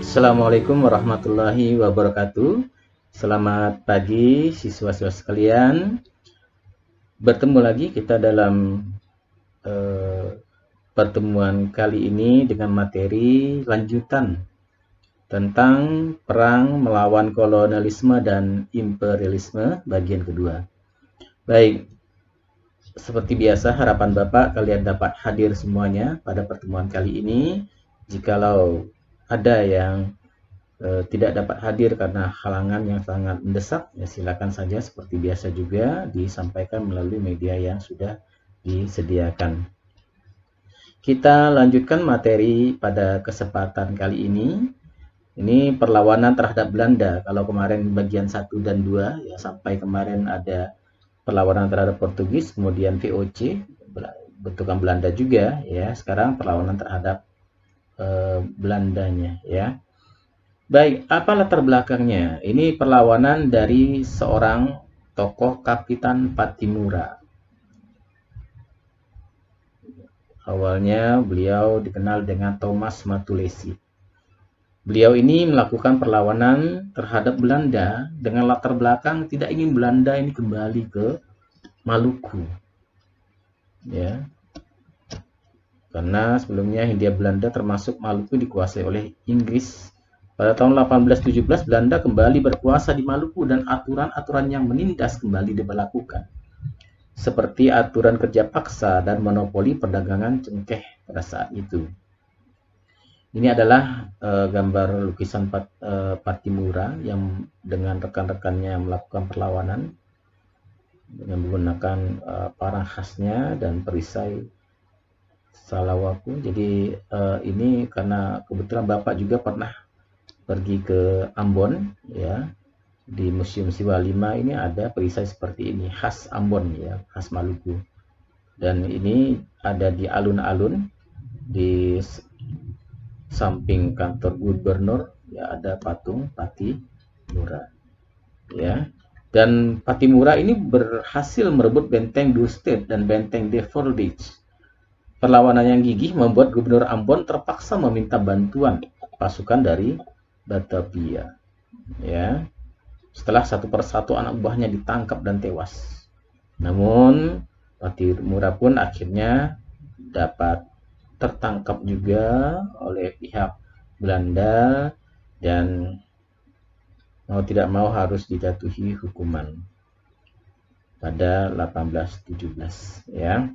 Assalamualaikum warahmatullahi wabarakatuh. Selamat pagi siswa-siswa sekalian. Bertemu lagi kita dalam pertemuan kali ini dengan materi lanjutan tentang perang melawan kolonialisme dan imperialisme bagian kedua. Baik, seperti biasa harapan Bapak kalian dapat hadir semuanya pada pertemuan kali ini. Jikalau ada yang tidak dapat hadir karena halangan yang sangat mendesak, ya silakan saja seperti biasa juga disampaikan melalui media yang sudah disediakan. Kita lanjutkan materi pada kesempatan kali ini. Ini perlawanan terhadap Belanda. Kalau kemarin bagian 1 dan 2, ya sampai kemarin ada perlawanan terhadap Portugis, kemudian VOC, bentukan Belanda juga, ya. Sekarang perlawanan terhadap Belandanya, ya. Baik, apa latar belakangnya? Ini perlawanan dari seorang tokoh Kapitan Patimura. Awalnya beliau dikenal dengan Thomas Matulesi. Beliau ini melakukan perlawanan terhadap Belanda dengan latar belakang tidak ingin Belanda ini kembali ke Maluku. Ya. Karena sebelumnya Hindia Belanda termasuk Maluku dikuasai oleh Inggris. Pada tahun 1817 Belanda kembali berkuasa di Maluku dan aturan-aturan yang menindas kembali diberlakukan. Seperti aturan kerja paksa dan monopoli perdagangan cengkeh pada saat itu. Ini adalah gambar lukisan Patimura yang dengan rekan-rekannya melakukan perlawanan dengan menggunakan parang khasnya dan perisai salawaku. Jadi ini karena kebetulan Bapak juga pernah pergi ke Ambon, ya, di Museum Siwa 5 ini ada perisai seperti ini, khas Ambon, ya, khas Maluku. Dan ini ada di alun-alun, di samping kantor gubernur, ya, ada patung Patimura, ya. Dan Patimura ini berhasil merebut benteng Dusted dan benteng Devordage. Perlawanan yang gigih membuat Gubernur Ambon terpaksa meminta bantuan pasukan dari Batavia. Ya, setelah satu persatu anak buahnya ditangkap dan tewas. Namun Patimura pun akhirnya dapat tertangkap juga oleh pihak Belanda dan mau tidak mau harus dijatuhi hukuman pada 1817, ya.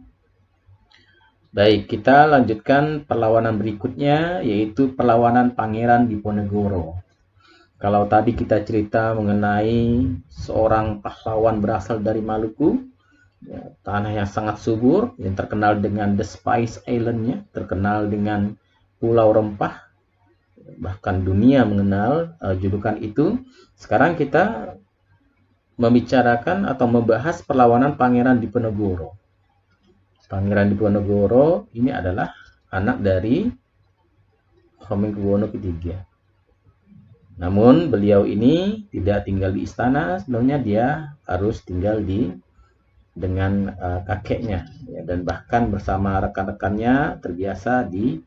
Baik, kita lanjutkan perlawanan berikutnya, yaitu perlawanan Pangeran Diponegoro. Kalau tadi kita cerita mengenai seorang pahlawan berasal dari Maluku, ya, tanah yang sangat subur, yang terkenal dengan The Spice Island-nya, terkenal dengan Pulau Rempah, bahkan dunia mengenal julukan itu. Sekarang kita membicarakan atau membahas perlawanan Pangeran Diponegoro. Pangeran Diponegoro ini adalah anak dari Hamengkubuwono III. Namun beliau ini tidak tinggal di istana, sebelumnya dia harus tinggal dengan kakeknya, ya, dan bahkan bersama rekan-rekannya terbiasa di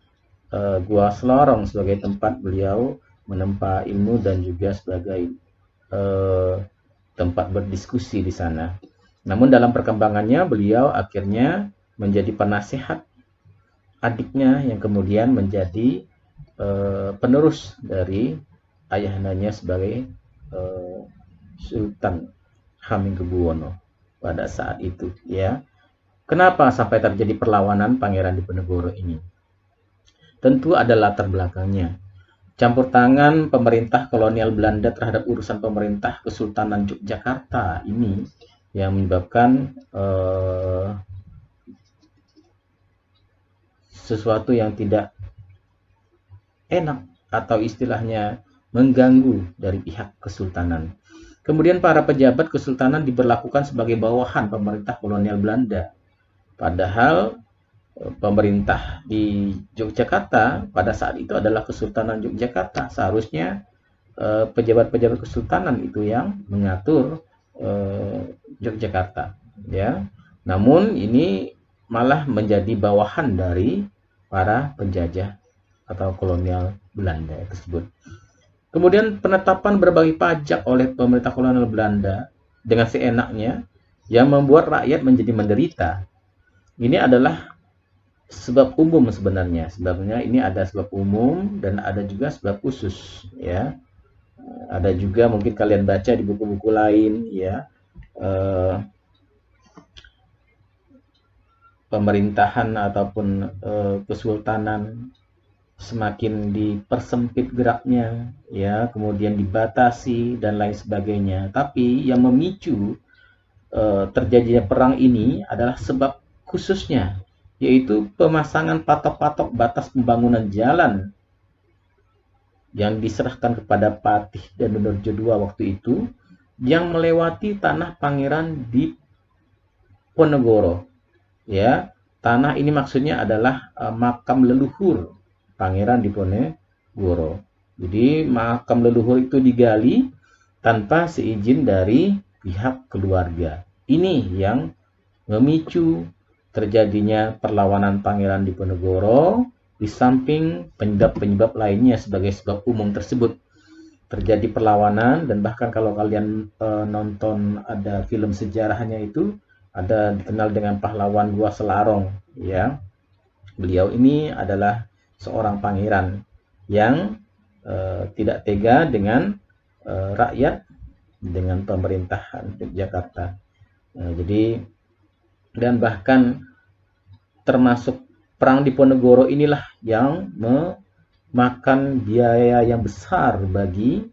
Gua Selorong sebagai tempat beliau menempa ilmu dan juga sebagai tempat berdiskusi di sana. Namun dalam perkembangannya beliau akhirnya menjadi penasehat adiknya yang kemudian menjadi penerus dari ayahandanya sebagai Sultan Hamengkubuwono pada saat itu, ya. Kenapa sampai terjadi perlawanan Pangeran Diponegoro ini? Tentu ada latar belakangnya. Campur tangan pemerintah kolonial Belanda terhadap urusan pemerintah Kesultanan Yogyakarta ini yang menyebabkan sesuatu yang tidak enak atau istilahnya mengganggu dari pihak kesultanan. Kemudian para pejabat kesultanan diberlakukan sebagai bawahan pemerintah kolonial Belanda. Padahal pemerintah di Yogyakarta pada saat itu adalah Kesultanan Yogyakarta. Seharusnya pejabat-pejabat kesultanan itu yang mengatur Yogyakarta, ya. Namun ini malah menjadi bawahan dari para penjajah atau kolonial Belanda tersebut. Kemudian penetapan berbagai pajak oleh pemerintah kolonial Belanda dengan seenaknya yang membuat rakyat menjadi menderita. Ini adalah sebab umum sebenarnya. Sebabnya ini ada sebab umum dan ada juga sebab khusus, ya. Ada juga mungkin kalian baca di buku-buku lain, ya. Pemerintahan ataupun kesultanan semakin dipersempit geraknya, ya, kemudian dibatasi dan lain sebagainya. Tapi yang memicu terjadinya perang ini adalah sebab khususnya, yaitu pemasangan patok-patok batas pembangunan jalan yang diserahkan kepada Patih dan Donorjo II waktu itu, yang melewati tanah Pangeran Diponegoro. Ya, tanah ini maksudnya adalah makam leluhur Pangeran Diponegoro. Jadi makam leluhur itu digali tanpa seizin dari pihak keluarga. Ini yang memicu terjadinya perlawanan Pangeran Diponegoro, di samping penyebab-penyebab lainnya sebagai sebab umum tersebut. Terjadi perlawanan, dan bahkan kalau kalian nonton ada film sejarahnya itu, ada dikenal dengan pahlawan Gua Selarong, ya. Beliau ini adalah seorang pangeran yang tidak tega dengan rakyat, dengan pemerintahan Yogyakarta. Jadi, dan bahkan termasuk perang Diponegoro inilah yang memakan biaya yang besar bagi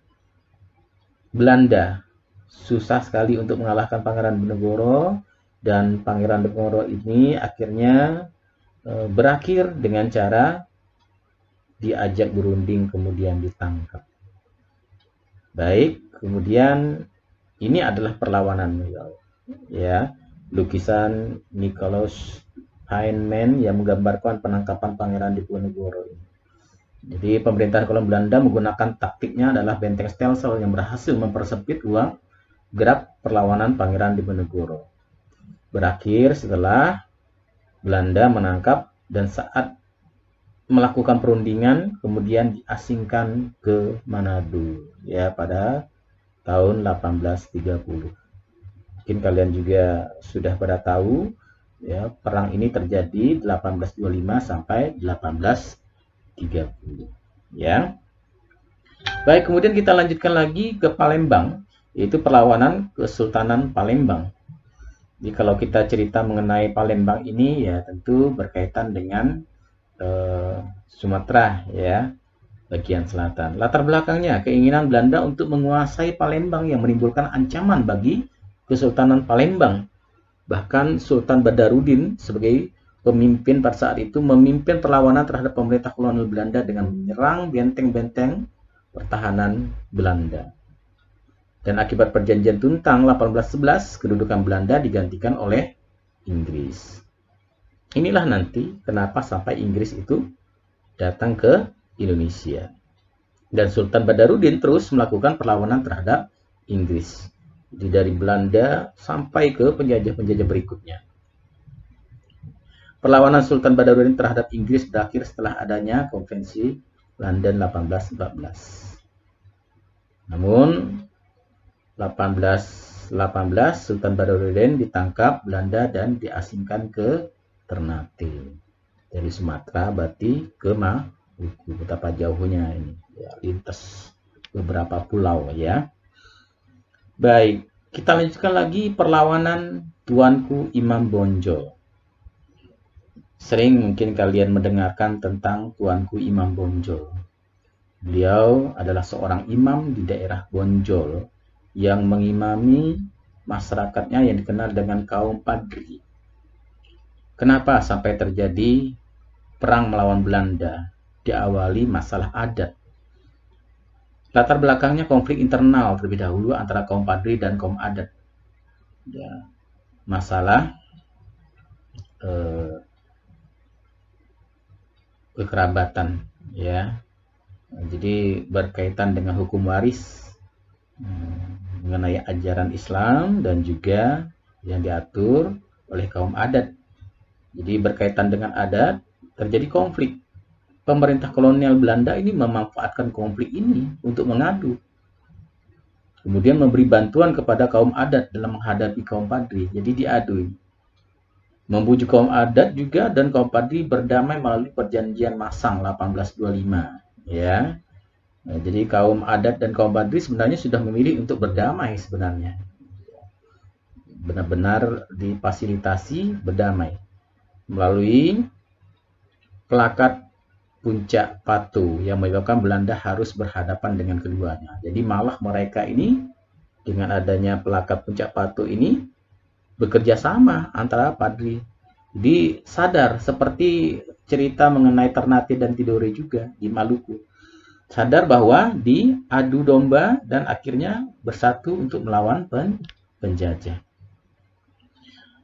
Belanda. Susah sekali untuk mengalahkan Pangeran Diponegoro, dan Pangeran Diponegoro ini akhirnya berakhir dengan cara diajak berunding kemudian ditangkap. Baik, kemudian ini adalah perlawanan beliau, ya. Lukisan Nicolaus Heinemann yang menggambarkan penangkapan Pangeran Diponegoro ini. Jadi pemerintahan kolonial Belanda menggunakan taktiknya adalah benteng stelsel yang berhasil mempersempit ruang gerak perlawanan Pangeran Diponegoro. Berakhir setelah Belanda menangkap, dan saat melakukan perundingan kemudian diasingkan ke Manado, ya, pada tahun 1830. Mungkin kalian juga sudah pada tahu, ya, perang ini terjadi 1825 sampai 1830, ya. Baik, kemudian kita lanjutkan lagi ke Palembang, yaitu perlawanan Kesultanan Palembang. Jadi kalau kita cerita mengenai Palembang ini, ya tentu berkaitan dengan Sumatera, ya, bagian selatan. Latar belakangnya keinginan Belanda untuk menguasai Palembang yang menimbulkan ancaman bagi Kesultanan Palembang. Bahkan Sultan Badarudin sebagai pemimpin pada saat itu memimpin perlawanan terhadap pemerintah kolonial Belanda dengan menyerang benteng-benteng pertahanan Belanda. Dan akibat perjanjian Tuntang 1811, kedudukan Belanda digantikan oleh Inggris. Inilah nanti kenapa sampai Inggris itu datang ke Indonesia. Dan Sultan Badarudin terus melakukan perlawanan terhadap Inggris. Jadi dari Belanda sampai ke penjajah-penjajah berikutnya. Perlawanan Sultan Badarudin terhadap Inggris berakhir setelah adanya Konvensi London 1814. Namun 1818 Sultan Badarudin ditangkap Belanda dan diasingkan ke Ternate. Dari Sumatera berarti ke Maluku. Betapa jauhnya ini, ya, lintas beberapa pulau, ya. Baik, kita lanjutkan lagi perlawanan Tuanku Imam Bonjol. Sering mungkin kalian mendengarkan tentang Tuanku Imam Bonjol. Beliau adalah seorang imam di daerah Bonjol yang mengimami masyarakatnya yang dikenal dengan kaum Padri. Kenapa sampai terjadi perang melawan Belanda? Diawali masalah adat. Latar belakangnya konflik internal terlebih dahulu antara kaum Padri dan kaum adat. Ya, masalah kekerabatan, ya. Jadi berkaitan dengan hukum waris, mengenai ajaran Islam dan juga yang diatur oleh kaum adat. Jadi berkaitan dengan adat terjadi konflik. pemerintah kolonial Belanda ini memanfaatkan konflik ini untuk mengadu. Kemudian memberi bantuan kepada kaum adat dalam menghadapi kaum Padri. Jadi diadu. Membujuk kaum adat juga dan kaum Padri berdamai melalui perjanjian Masang 1825. Ya. Nah, jadi kaum adat dan kaum Padri sebenarnya sudah memilih untuk berdamai sebenarnya. Benar-benar difasilitasi berdamai melalui Plakat Puncak Patu yang menyebabkan Belanda harus berhadapan dengan keduanya. Jadi malah mereka ini dengan adanya Plakat Puncak Patu ini bekerja sama antara Padri. Jadi sadar seperti cerita mengenai Ternate dan Tidore juga di Maluku. Sadar bahwa diadu domba dan akhirnya bersatu untuk melawan penjajah.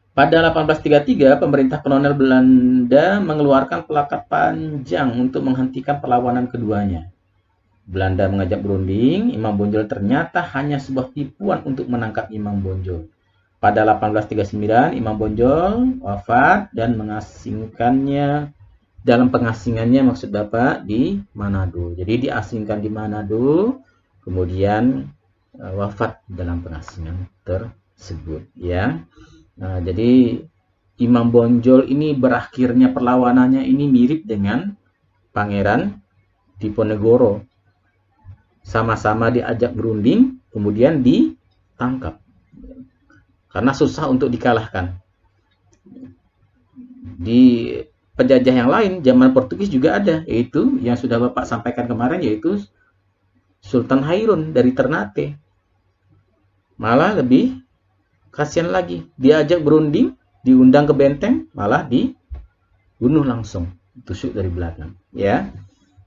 Pada 1833, pemerintah kolonial Belanda mengeluarkan plakat panjang untuk menghentikan perlawanan keduanya. Belanda mengajak berunding, Imam Bonjol ternyata hanya sebuah tipuan untuk menangkap Imam Bonjol. Pada 1839, Imam Bonjol wafat dan mengasingkannya dalam pengasingannya maksud Bapak di Manado. Jadi diasingkan di Manado, kemudian wafat dalam pengasingan tersebut, ya. Nah, jadi Imam Bonjol ini berakhirnya perlawanannya ini mirip dengan Pangeran Diponegoro. Sama-sama diajak berunding, kemudian ditangkap. Karena susah untuk dikalahkan. Di penjajah yang lain, zaman Portugis juga ada, yaitu yang sudah Bapak sampaikan kemarin, yaitu Sultan Hairun dari Ternate. Malah lebih kasihan lagi, diajak berunding, diundang ke benteng, malah dibunuh langsung, tusuk dari belakang. Ya,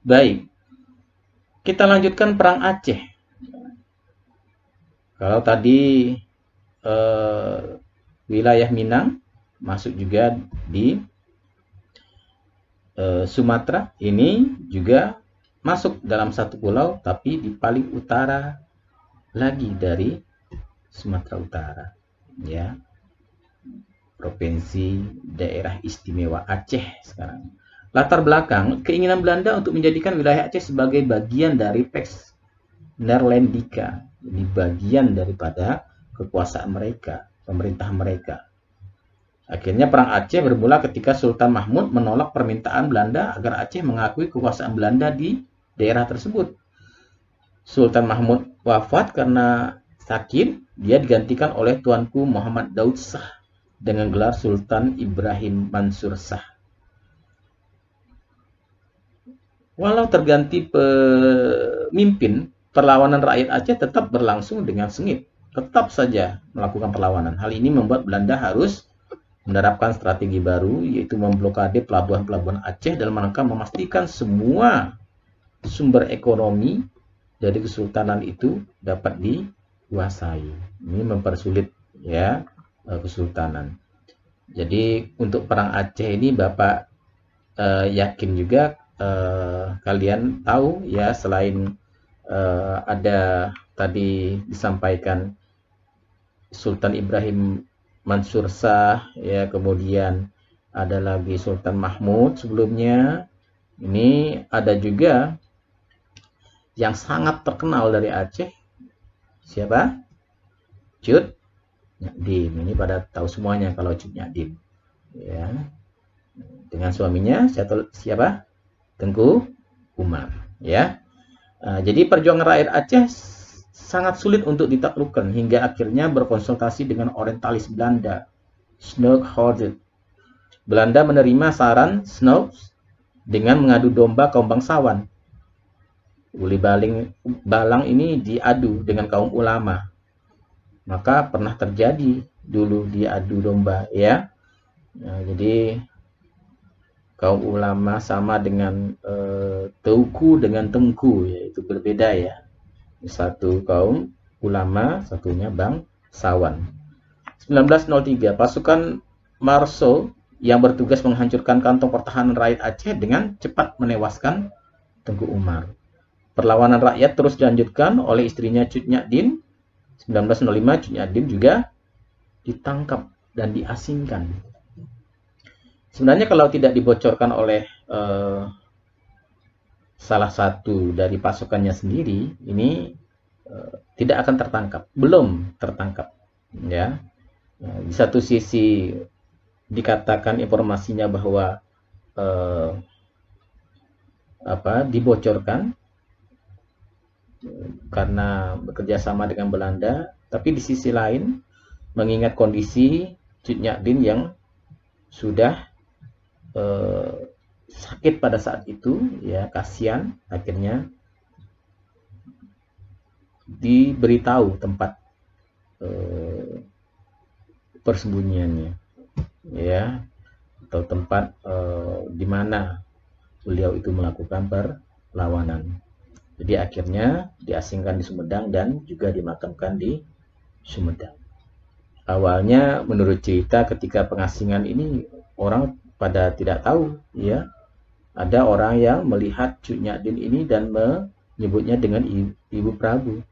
baik. Kita lanjutkan perang Aceh. Kalau tadi wilayah Minang masuk juga di Sumatera, ini juga masuk dalam satu pulau, tapi di paling utara lagi dari Sumatera Utara. Ya, Provinsi Daerah Istimewa Aceh sekarang. Latar belakang keinginan Belanda untuk menjadikan wilayah Aceh sebagai bagian dari Pax Neerlandica, ini bagian daripada kekuasaan mereka, pemerintah mereka. Akhirnya perang Aceh bermula ketika Sultan Mahmud menolak permintaan Belanda agar Aceh mengakui kekuasaan Belanda di daerah tersebut. Sultan Mahmud wafat karena sakit. Dia digantikan oleh Tuanku Muhammad Daud Shah dengan gelar Sultan Ibrahim Mansur Shah. Walau terganti pemimpin, perlawanan rakyat Aceh tetap berlangsung dengan sengit. Tetap saja melakukan perlawanan. Hal ini membuat Belanda harus menerapkan strategi baru, yaitu memblokade pelabuhan-pelabuhan Aceh dalam rangka memastikan semua sumber ekonomi dari kesultanan itu dapat dikuasai. Ini mempersulit ya kesultanan. Jadi untuk perang Aceh ini Bapak yakin juga kalian tahu ya, selain ada tadi disampaikan Sultan Ibrahim Mansur Shah ya, kemudian ada lagi Sultan Mahmud sebelumnya. Ini ada juga yang sangat terkenal dari Aceh. Siapa? Cut Nyak-Dim. Ini pada tahu semuanya kalau Cut Nyak-Dim. Ya. Dengan suaminya siapa? Tengku Umar. Ya. Jadi perjuangan rakyat Aceh sangat sulit untuk ditaklukkan hingga akhirnya berkonsultasi dengan orientalis Belanda, Snouck-Hortet. Belanda menerima saran Snouck dengan mengadu domba kaum bangsawan. Uli Balang ini diadu dengan kaum ulama. Maka pernah terjadi dulu diadu domba ya. Nah, jadi kaum ulama sama dengan Teuku dengan Tengku, yaitu berbeda ya. Satu kaum ulama, satunya bangsawan. 1903, pasukan Marso yang bertugas menghancurkan kantong pertahanan rakyat Aceh dengan cepat menewaskan Tengku Umar. Perlawanan rakyat terus dilanjutkan oleh istrinya Cut Nyak-Din. 1905 Cut Nyak-Din juga ditangkap dan diasingkan. Sebenarnya kalau tidak dibocorkan oleh salah satu dari pasukannya sendiri ini tidak akan tertangkap, belum tertangkap, ya. Di satu sisi dikatakan informasinya bahwa dibocorkan karena bekerja sama dengan Belanda, tapi di sisi lain mengingat kondisi Cut Nyak Dien yang sudah sakit pada saat itu, ya, kasihan, akhirnya diberitahu tempat persembunyiannya, ya, atau tempat di mana beliau itu melakukan perlawanan. Jadi akhirnya diasingkan di Sumedang dan juga dimakamkan di Sumedang. Awalnya menurut cerita ketika pengasingan ini orang pada tidak tahu, ya. Ada orang yang melihat Cut Nyak Dien ini dan menyebutnya dengan Ibu Prabu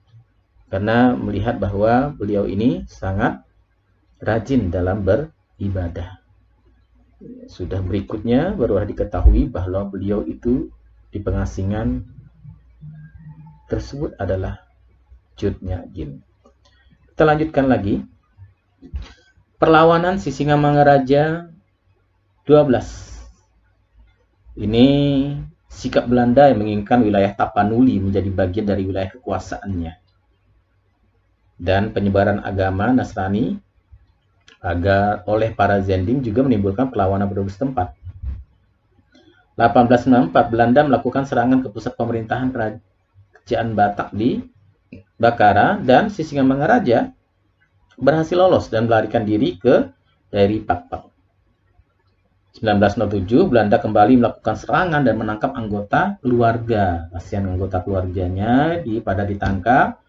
karena melihat bahwa beliau ini sangat rajin dalam beribadah. Sudah berikutnya baru diketahui bahwa beliau itu di pengasingan tersebut adalah Cut Nyak Dien. Kita lanjutkan lagi. Perlawanan Sisingamangaraja 12. Ini sikap Belanda yang menginginkan wilayah Tapanuli menjadi bagian dari wilayah kekuasaannya. Dan penyebaran agama Nasrani oleh para Zending juga menimbulkan perlawanan penduduk setempat. 1894 Belanda melakukan serangan ke pusat pemerintahan kerajaan Batak di Bakara dan Sisingamangaraja berhasil lolos dan melarikan diri ke daerah Pakpak. 1907 Belanda kembali melakukan serangan dan menangkap anggota keluarga. Kasihan anggota keluarganya pada ditangkap,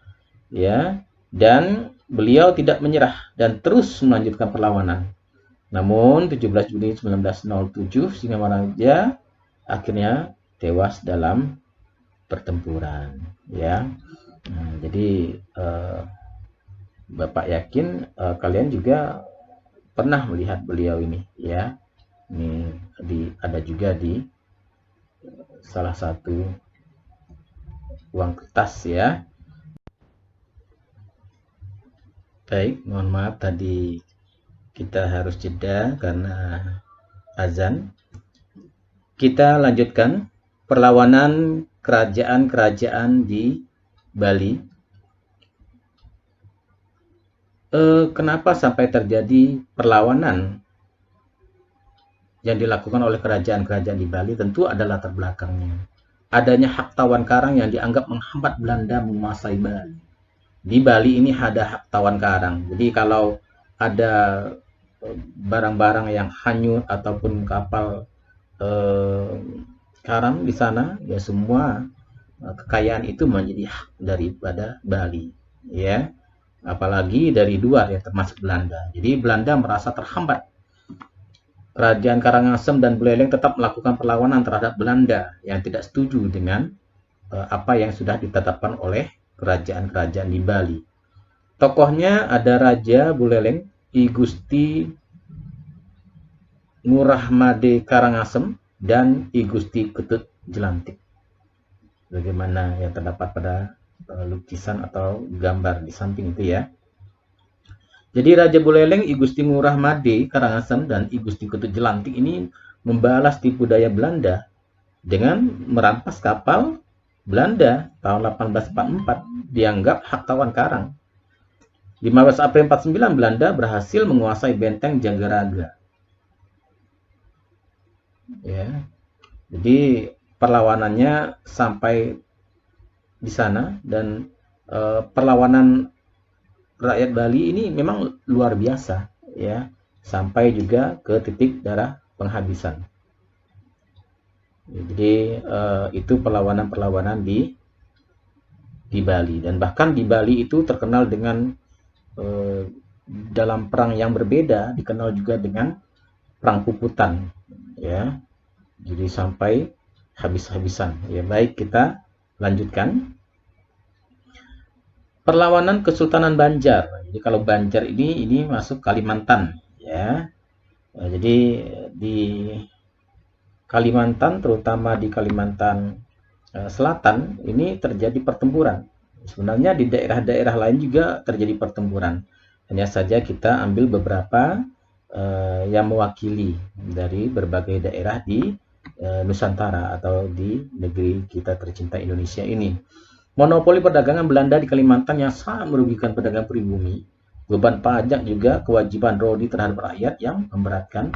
ya, dan beliau tidak menyerah dan terus melanjutkan perlawanan. Namun 17 Juni 1907 Sisingamangaraja akhirnya tewas dalam pertempuran, ya. Nah, jadi Bapak yakin kalian juga pernah melihat beliau ini, ya. Ini ada juga di salah satu uang kertas, ya. Baik, mohon maaf tadi kita harus jeda karena azan. Kita lanjutkan perlawanan kerajaan-kerajaan di Bali. Kenapa sampai terjadi perlawanan yang dilakukan oleh kerajaan-kerajaan di Bali? Tentu ada latar belakangnya. Adanya hak tawan karang yang dianggap menghambat Belanda menguasai Bali. Di Bali ini ada hak tawan karang. Jadi kalau ada barang-barang yang hanyut ataupun kapal karang di sana, ya semua kekayaan itu menjadi hak daripada Bali, ya. Apalagi dari luar, ya, termasuk Belanda. Jadi Belanda merasa terhambat. Kerajaan Karangasem dan Buleleng tetap melakukan perlawanan terhadap Belanda yang tidak setuju dengan apa yang sudah ditetapkan oleh kerajaan-kerajaan di Bali. Tokohnya ada Raja Buleleng, I Gusti Ngurah Made Karangasem, dan I Gusti Ketut Jelantik. Bagaimana yang terdapat pada lukisan atau gambar di samping itu, ya. Jadi Raja Buleleng, I Gusti Ngurah Made Karangasem, dan I Gusti Ketut Jelantik ini membalas tipu daya Belanda dengan merampas kapal Belanda tahun 1844 dianggap hak tawan karang. 15 April 49 Belanda berhasil menguasai benteng Jagaraga. Ya. Jadi perlawanannya sampai di sana dan perlawanan rakyat Bali ini memang luar biasa, ya, sampai juga ke titik darah penghabisan. Jadi itu perlawanan-perlawanan di Bali, dan bahkan di Bali itu terkenal dengan dalam perang yang berbeda, dikenal juga dengan perang puputan, ya. Jadi sampai habis-habisan. Ya, baik, kita lanjutkan. Perlawanan Kesultanan Banjar. Jadi kalau Banjar ini masuk Kalimantan, ya. Jadi di Kalimantan, terutama di Kalimantan selatan ini terjadi pertempuran. Sebenarnya di daerah-daerah lain juga terjadi pertempuran. Hanya saja kita ambil beberapa yang mewakili dari berbagai daerah di Nusantara atau di negeri kita tercinta Indonesia ini. Monopoli perdagangan Belanda di Kalimantan yang sangat merugikan pedagang pribumi. Beban pajak juga kewajiban Rodi terhadap rakyat yang memberatkan.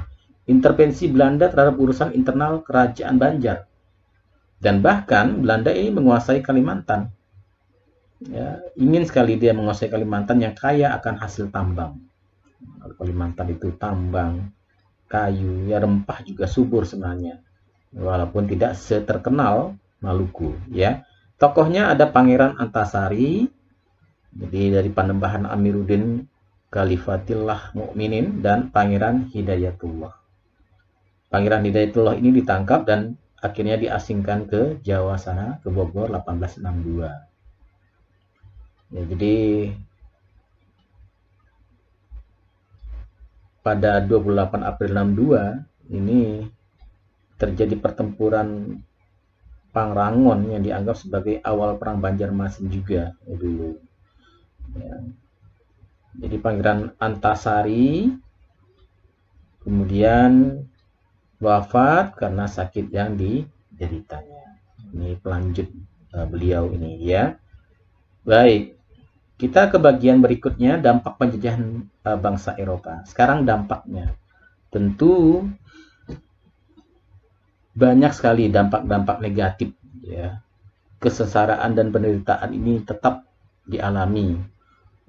Intervensi Belanda terhadap urusan internal kerajaan Banjar. Dan bahkan Belanda ini menguasai Kalimantan. Ya, ingin sekali dia menguasai Kalimantan yang kaya akan hasil tambang. Kalimantan itu tambang, kayu, ya rempah juga subur sebenarnya. Walaupun tidak seterkenal Maluku, ya. Tokohnya ada Pangeran Antasari, jadi dari Panembahan Amiruddin Khalifatillah Mukminin, dan Pangeran Hidayatullah. Pangeran Hidayatullah ini ditangkap dan akhirnya diasingkan ke Jawa sana, ke Bogor 1862. Ya, jadi pada 28 April 62 ini terjadi pertempuran Pangrangon yang dianggap sebagai awal perang Banjarmasin juga dulu. Ya. Jadi Pangeran Antasari kemudian wafat karena sakit yang dideritanya. Ini pelanjut beliau ini ya. Baik, kita ke bagian berikutnya, dampak penjajahan bangsa Eropa. Sekarang dampaknya. Tentu banyak sekali dampak-dampak negatif ya. Kesengsaraan dan penderitaan ini tetap dialami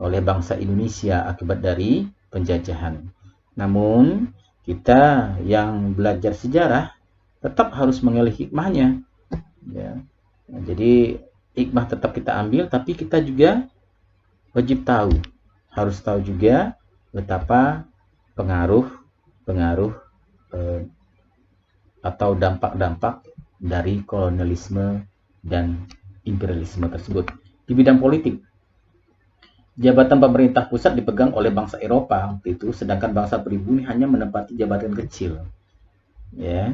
oleh bangsa Indonesia akibat dari penjajahan. Namun kita yang belajar sejarah tetap harus mengambil hikmahnya ya. Nah, jadi hikmah tetap kita ambil, tapi kita juga wajib tahu, harus tahu juga betapa pengaruh atau dampak-dampak dari kolonialisme dan imperialisme tersebut. Di bidang politik, jabatan pemerintah pusat dipegang oleh bangsa Eropa waktu itu, sedangkan bangsa pribumi hanya menempati jabatan kecil. Ya,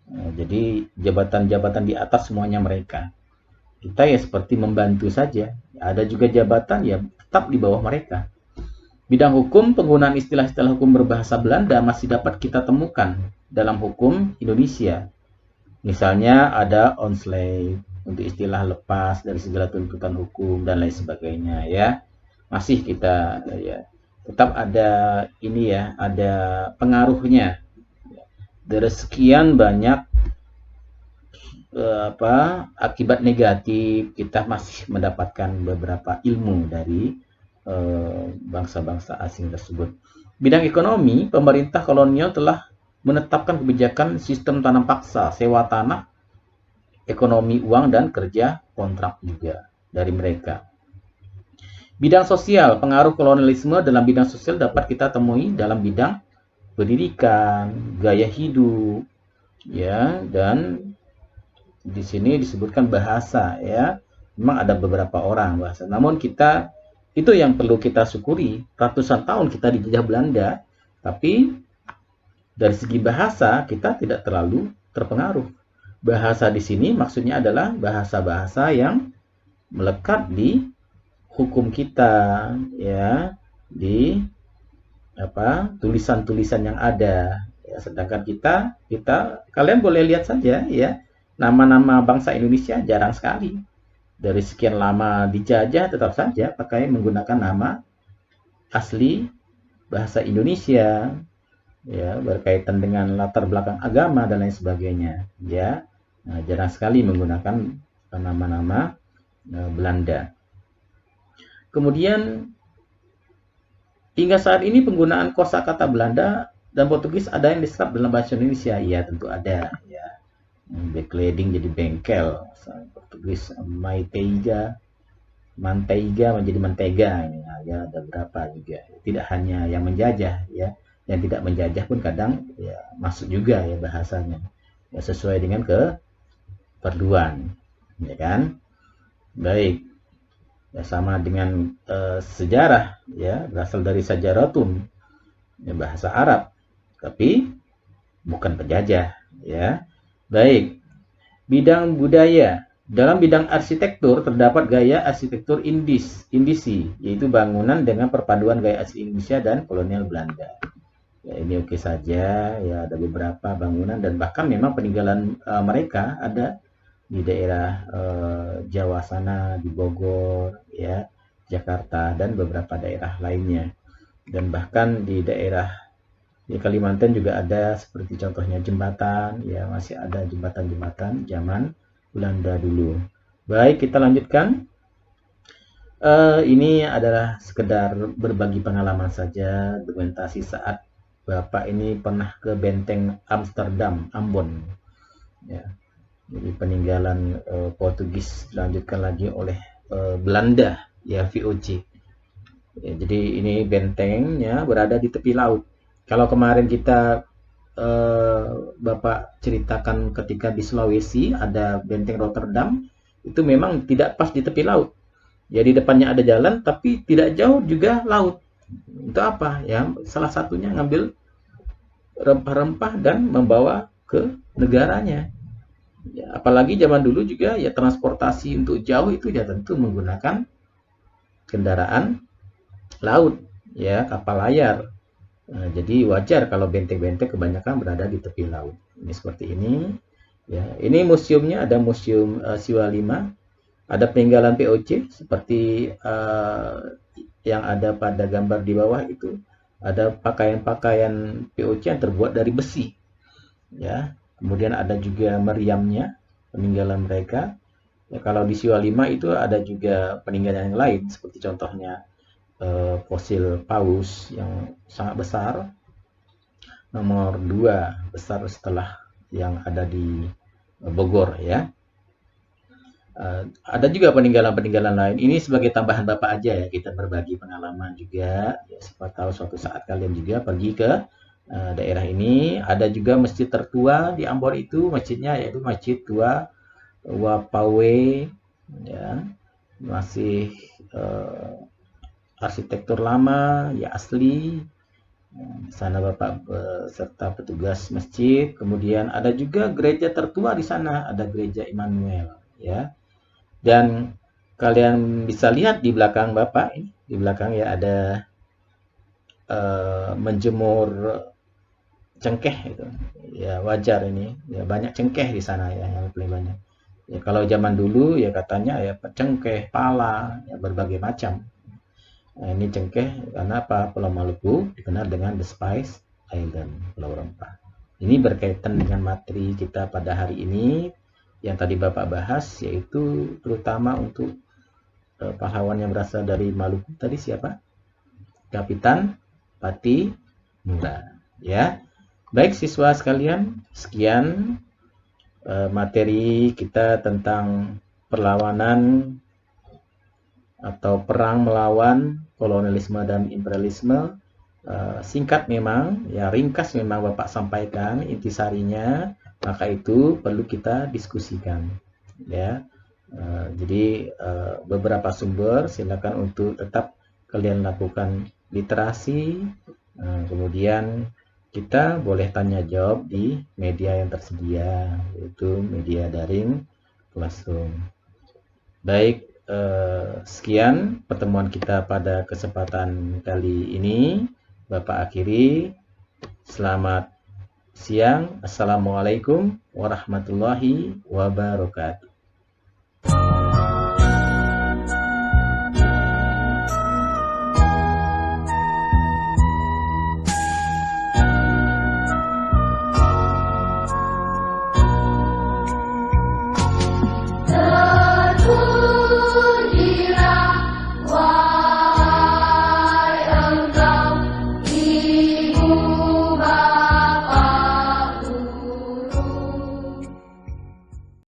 jadi jabatan-jabatan di atas semuanya mereka. Kita ya seperti membantu saja. Ada juga jabatan ya tetap di bawah mereka. Bidang hukum, penggunaan istilah-istilah hukum berbahasa Belanda masih dapat kita temukan dalam hukum Indonesia. Misalnya ada on slave untuk istilah lepas dari segala tuntutan hukum dan lain sebagainya ya. Masih kita ya tetap ada ini ya, ada pengaruhnya. Dari sekian banyak akibat negatif, kita masih mendapatkan beberapa ilmu dari bangsa-bangsa asing tersebut. Bidang ekonomi, pemerintah kolonial telah menetapkan kebijakan sistem tanam paksa, sewa tanah, ekonomi uang dan kerja kontrak juga dari mereka. Bidang sosial, pengaruh kolonialisme dalam bidang sosial dapat kita temui dalam bidang pendidikan, gaya hidup, ya, dan di sini disebutkan bahasa, ya. Memang ada beberapa orang bahasa. Namun kita itu yang perlu kita syukuri. Ratusan tahun kita dijajah Belanda, tapi dari segi bahasa kita tidak terlalu terpengaruh. Bahasa di sini maksudnya adalah bahasa-bahasa yang melekat di hukum kita, ya, di tulisan-tulisan yang ada. Ya, sedangkan kita kalian boleh lihat saja ya, nama-nama bangsa Indonesia jarang sekali. Dari sekian lama dijajah tetap saja pakai menggunakan nama asli bahasa Indonesia ya, berkaitan dengan latar belakang agama dan lain sebagainya ya. Nah, jarang sekali menggunakan nama-nama Belanda. Kemudian hingga saat ini penggunaan kosakata Belanda dan Portugis ada yang diserap dalam bahasa Indonesia. Ya, tentu ada ya. Backleading jadi bengkel, Portugis manteiga menjadi mentega ini ya, ada berapa juga. Tidak hanya yang menjajah ya, yang tidak menjajah pun kadang ya masuk juga ya bahasanya ya, sesuai dengan keperluan ya kan. Baik ya, sama dengan sejarah ya, berasal dari sajaratun ya, bahasa Arab tapi bukan penjajah ya. Baik, bidang budaya. Dalam bidang arsitektur terdapat gaya arsitektur Indisi, yaitu bangunan dengan perpaduan gaya asli Indonesia dan kolonial Belanda. Ya, ini oke saja, ya ada beberapa bangunan dan bahkan memang peninggalan mereka ada di daerah Jawa sana, di Bogor, ya, Jakarta dan beberapa daerah lainnya. Dan bahkan di daerah di Kalimantan juga ada seperti contohnya jembatan, ya masih ada jembatan-jembatan zaman Belanda dulu. Baik, kita lanjutkan. Ini adalah sekedar berbagi pengalaman saja, dokumentasi saat Bapak ini pernah ke Benteng Amsterdam, Ambon. Ya, jadi peninggalan Portugis dilanjutkan lagi oleh Belanda, ya VOC. Ya, jadi ini bentengnya berada di tepi laut. Kalau kemarin kita Bapak ceritakan ketika di Sulawesi ada benteng Rotterdam, itu memang tidak pas di tepi laut. Jadi depannya ada jalan, tapi tidak jauh juga laut. Itu apa? Ya, salah satunya ngambil rempah-rempah dan membawa ke negaranya. Ya, apalagi zaman dulu juga ya transportasi untuk jauh itu ya tentu menggunakan kendaraan laut, ya kapal layar. Nah, jadi wajar kalau benteng-benteng kebanyakan berada di tepi laut. Ini seperti ini. Ya, ini museumnya ada Museum Siwa 5. Ada peninggalan POC seperti yang ada pada gambar di bawah itu. Ada pakaian-pakaian POC yang terbuat dari besi. Ya, kemudian ada juga meriamnya, peninggalan mereka. Ya, kalau di Siwa 5 itu ada juga peninggalan yang lain, seperti contohnya fosil paus yang sangat besar, nomor 2 besar setelah yang ada di Bogor, ya. Ada juga peninggalan-peninggalan lain. Ini sebagai tambahan Bapak aja ya, kita berbagi pengalaman juga. Ya, siapa tahu suatu saat kalian juga pergi ke daerah ini. Ada juga masjid tertua di Ambon itu, masjidnya yaitu Masjid Tua Wapawe, ya, masih arsitektur lama, ya asli. Di sana Bapak beserta petugas masjid. Kemudian ada juga gereja tertua di sana, ada gereja Immanuel, ya. Dan kalian bisa lihat di belakang Bapak ini, di belakang ya ada menjemur cengkeh itu. Ya wajar ini, ya banyak cengkeh di sana ya yang paling banyak. Ya kalau zaman dulu ya katanya ya cengkeh, pala, ya berbagai macam. Nah, ini cengkeh karena apa? Pulau Maluku dikenal dengan The Spice Island, Pulau Rempah. Ini berkaitan dengan materi kita pada hari ini yang tadi Bapak bahas, yaitu terutama untuk pahlawan yang berasal dari Maluku tadi siapa? Kapitan Patimura. Ya, baik siswa sekalian, sekian materi kita tentang perlawanan atau perang melawan kolonialisme dan imperialisme. Singkat memang, ya ringkas memang Bapak sampaikan intisarinya. Maka itu perlu kita diskusikan, ya. Jadi beberapa sumber silakan untuk tetap kalian lakukan literasi. Kemudian kita boleh tanya jawab di media yang tersedia, yaitu media daring Classroom. Baik, sekian pertemuan kita pada kesempatan kali ini. Bapak akhiri. Selamat siang. Assalamualaikum warahmatullahi wabarakatuh.